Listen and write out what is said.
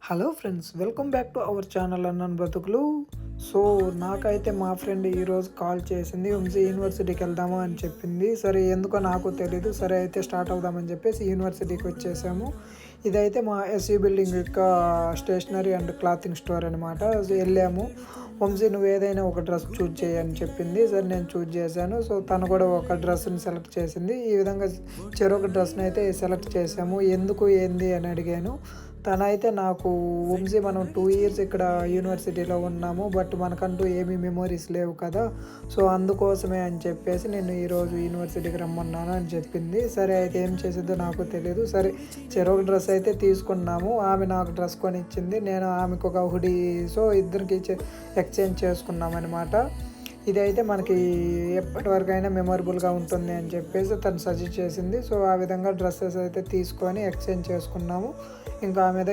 Hello friends, welcome back to our channel అన్నన్ బ్రతుకులు. So నాకైతే మా ఫ్రెండ్ ఈరోజు కాల్ చేసింది. యూనివర్సిటీకి వెళ్దాము అని చెప్పింది. సరే ఎందుకో నాకు తెలీదు. సరే అయితే స్టార్ట్ అవుదామని చెప్పేసి యూనివర్సిటీకి వచ్చేసాము. ఇదైతే మా ఎస్యూ బిల్డింగ్ యొక్క స్టేషనరీ అండ్ క్లాతింగ్ స్టోర్ అనమాట. వెళ్ళాము. నువ్వు ఏదైనా ఒక డ్రెస్ చూజ్ చేయని చెప్పింది. సరే నేను చూజ్ చేశాను. సో తను కూడా ఒక డ్రెస్ని సెలెక్ట్ చేసింది. ఈ విధంగా చెరొక డ్రెస్ని అయితే సెలెక్ట్ చేసాము. ఎందుకు ఏంది అని అడిగాను. తనైతే నాకు మనం 2 ఇయర్స్ ఇక్కడ యూనివర్సిటీలో ఉన్నాము. బట్ మనకంటూ ఏమీ మెమోరీస్ లేవు కదా! సో అందుకోసమే అని చెప్పేసి నేను ఈరోజు యూనివర్సిటీకి రమ్మన్నాను అని చెప్పింది. సరే అయితే ఏం చేసిద్దో నాకు తెలీదు. సరే చెరొక డ్రెస్ అయితే తీసుకున్నాము. ఆమె నాకు డ్రెస్ కొనిచ్చింది. నేను ఆమెకు ఒక హుడీ. సో ఇద్దరికి ఎక్స్చేంజ్ చేసుకున్నామనమాట. ఇదైతే మనకి ఎప్పటివరకైనా మెమొరబుల్‌గా ఉంటుంది అని చెప్పేసి తను సజెస్ట్ చేసింది. సో ఆ విధంగా డ్రెసెస్ అయితే తీసుకొని ఎక్స్చేంజ్ చేసుకున్నాము. ఇంకా ఆమె మీద